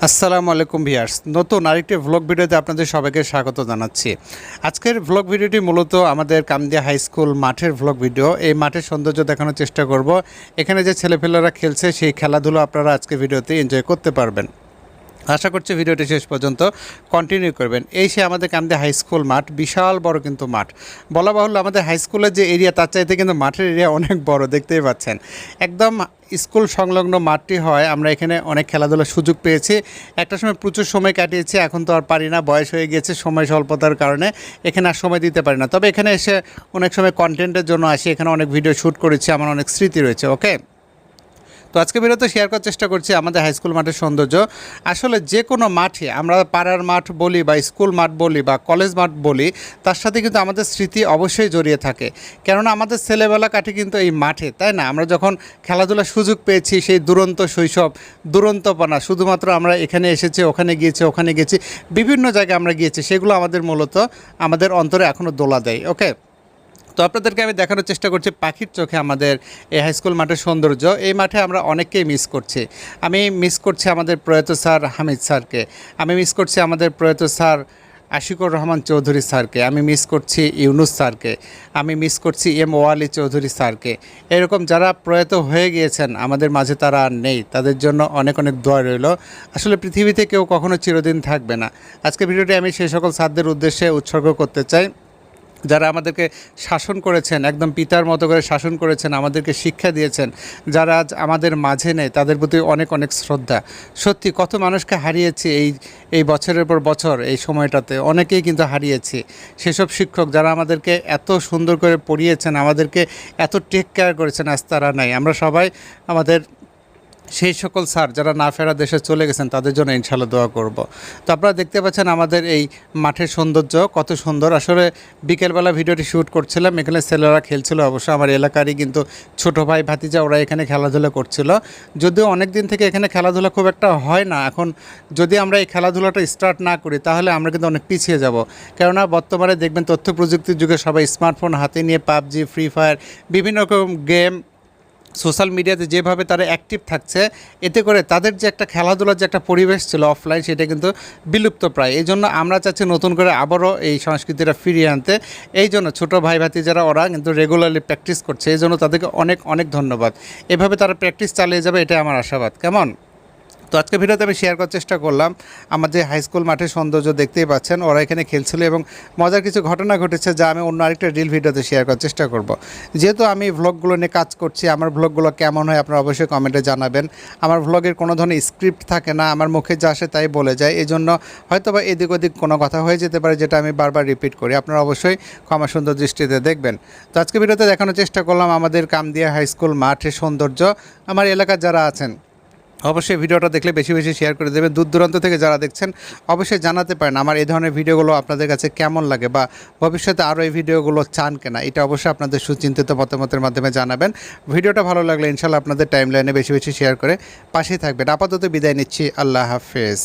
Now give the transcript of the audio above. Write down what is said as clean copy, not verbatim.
আসসালামু আলাইকুম ভিউয়ার্স, নতুন আরেকটি ভ্লগ ভিডিওতে আপনাদের সবাইকে স্বাগত জানাচ্ছি। আজকের ভ্লগ ভিডিওটি মূলত আমাদের কামদিয়া হাই স্কুল মাঠের ভ্লগ ভিডিও। এই মাঠের সৌন্দর্য দেখানোর চেষ্টা করব। এখানে যে ছেলেপেলেরা খেলছে সেই খেলাধুলো আপনারা আজকে ভিডিওতে এনজয় করতে পারবেন। আশা করছি ভিডিওটি শেষ পর্যন্ত কন্টিনিউ করবেন। এই সে আমাদের কামদিয়া হাই স্কুল মাঠ, বিশাল বড় কিন্তু মাঠ। বলা বাহুল্য আমাদের হাই স্কুলের যে এরিয়া তার চাইতে কিন্তু মাঠের এরিয়া অনেক বড়, দেখতেই পাচ্ছেন। একদম স্কুল সংলগ্ন মাঠটি হয়, আমরা এখানে অনেক খেলাধুলার সুযোগ পেয়েছি। একটা সময় প্রচুর সময় কাটিয়েছি, এখন তো আর পারি না, বয়স হয়ে গিয়েছে, সময় স্বল্পতার কারণে এখানে আর সময় দিতে পারি না। তবে এখানে এসে অনেক সময় কন্টেন্টের জন্য আসি, এখানে অনেক ভিডিও শ্যুট করেছি, আমার অনেক স্মৃতি রয়েছে। ওকে, তো আজকে ভিডিওতে শেয়ার করার চেষ্টা করছি আমাদের হাই স্কুল মাঠের সৌন্দর্য। আসলে যে কোনো মাঠে, আমরা পাড়ার মাঠ বলি বা স্কুল মাঠ বলি বা কলেজ মাঠ বলি, তার সাথে কিন্তু আমাদের স্মৃতি অবশ্যই জড়িয়ে থাকে। কেননা আমাদের ছেলেবেলা কাটে কিন্তু এই মাঠে, তাই না? আমরা যখন খেলাধুলার সুযোগ পেয়েছি, সেই দুরন্ত শৈশব, দুরন্তপনা, শুধুমাত্র আমরা এখানে এসেছি, ওখানে গিয়েছি, বিভিন্ন জায়গায় আমরা গিয়েছি, সেগুলো আমাদের মূলত আমাদের অন্তরে এখনও দোলা দেয়। ওকে, তো আপনাদেরকে আমি দেখানোর চেষ্টা করছি পাখির চোখে আমাদের এই হাই স্কুল মাঠের সৌন্দর্য। এই মাঠে আমরা অনেককেই মিস করছি। আমি মিস করছি আমাদের প্রয়াত স্যার হামিদ স্যারকে, আমি মিস করছি আমাদের প্রয়াত স্যার আশিকুর রহমান চৌধুরী স্যারকে, আমি মিস করছি ইউনুস স্যারকে, আমি মিস করছি এম ওয়ালি চৌধুরী স্যারকে। এরকম যারা প্রয়াত হয়ে গিয়েছেন আমাদের মাঝে, তারা আর নেই, তাদের জন্য অনেক অনেক দোয়া রইল। আসলে পৃথিবীতে কেউ কখনো চিরদিন থাকবে না। আজকে ভিডিওটি আমি সেই সকল স্যারদের উদ্দেশ্যে উৎসর্গ করতে চাই যারা আমাদেরকে শাসন করেছেন, একদম পিতার মতো করে শাসন করেছেন, আমাদেরকে শিক্ষা দিয়েছেন। যারা আজ আমাদের মাঝে নেই, তাদের প্রতি অনেক অনেক শ্রদ্ধা। সত্যি কত মানুষকে হারিয়েছি এই বছরের পর বছর, এই সময়টাতে অনেকেই কিন্তু হারিয়েছি। সেসব শিক্ষক যারা আমাদেরকে এত সুন্দর করে পড়িয়েছেন, আমাদেরকে এত টেক কেয়ার করেছেন, আজ তারা নাই। আমরা সবাই আমাদের সেই সকল স্যার যারা না ফেরা দেশে চলে গেছেন, তাদের জন্য ইনশাআল্লাহ দোয়া করব। তো আপনারা দেখতে পাচ্ছেন আমাদের এই মাঠের সৌন্দর্য কত সুন্দর। আসলে বিকেলবেলা ভিডিওটি শ্যুট করছিলাম, এখানে ছেলেরা খেলছিল। অবশ্য আমার এলাকারই কিন্তু ছোটো ভাই ভাতিজা, ওরা এখানে খেলাধুলা করছিল। যদিও অনেক দিন থেকে এখানে খেলাধুলা খুব একটা হয় না, এখন যদি আমরা এই খেলাধুলাটা স্টার্ট না করি তাহলে আমরা কিন্তু অনেক পিছিয়ে যাব। কেননা বর্তমানে দেখবেন তথ্য প্রযুক্তির যুগে সবাই স্মার্টফোন হাতে নিয়ে পাবজি, ফ্রি ফায়ার, বিভিন্ন রকম গেম, সোশ্যাল মিডিয়াতে যেভাবে তারা অ্যাক্টিভ থাকছে, এতে করে তাদের যে একটা খেলাধুলার যে একটা পরিবেশ ছিল অফলাইন, সেটা কিন্তু বিলুপ্ত প্রায়। এই জন্য আমরা চাচ্ছি নতুন করে আবারও এই সংস্কৃতিটা ফিরিয়ে আনতে। এই জন্য ছোটো ভাই ভাতি যারা, ওরা কিন্তু রেগুলারলি প্র্যাকটিস করছে, এই জন্য তাদেরকে অনেক অনেক ধন্যবাদ। এভাবে তারা প্র্যাকটিস চালিয়ে যাবে, এটাই আমার আশাবাদ। কেমন? তো আজকে ভিডিওতে আমি শেয়ার করার চেষ্টা করলাম আমাদের হাই স্কুল মাঠের সৌন্দর্য। দেখতেই পাচ্ছেন ওরা এখানে খেলছিল এবং মজার কিছু ঘটনা ঘটেছে, যা আমি অন্য আরেকটা রিল ভিডিওতে শেয়ার করার চেষ্টা করব। যেহেতু আমি ভ্লগগুলো নিয়ে কাজ করছি, আমার ভ্লগগুলো কেমন হয় আপনারা অবশ্যই কমেন্টে জানাবেন। আমার ভ্লগের কোনো ধরনের স্ক্রিপ্ট থাকে না, আমার মুখে যা আসে তাই বলে যায়। এই জন্য হয়তো বা এদিক ওদিক কোনো কথা হয়ে যেতে পারে, যেটা আমি বারবার রিপিট করি। আপনারা অবশ্যই ক্ষমা সুন্দর দৃষ্টিতে দেখবেন। তো আজকে ভিডিওতে দেখানোর চেষ্টা করলাম আমাদের কামদিয়া হাই স্কুল মাঠের সৌন্দর্য। আমার এলাকার যারা আছেন অবশ্যই ভিডিওটা দেখলে বেশি বেশি শেয়ার করে দেবেন। দূর দূরান্ত থেকে যারা দেখছেন অবশ্যই জানাতে পারেন আমার এই ধরনের ভিডিওগুলো আপনাদের কাছে কেমন লাগে, বা ভবিষ্যতে আরও এই ভিডিওগুলো চান কিনা, এটা অবশ্যই আপনাদের সুচিন্তিত মতামতের মাধ্যমে জানাবেন। ভিডিওটা ভালো লাগলে ইনশাআল্লাহ আপনাদের টাইমলাইনে বেশি বেশি শেয়ার করে পাশেই থাকবেন। আপাতত বিদায় নিচ্ছি, আল্লাহ হাফেজ।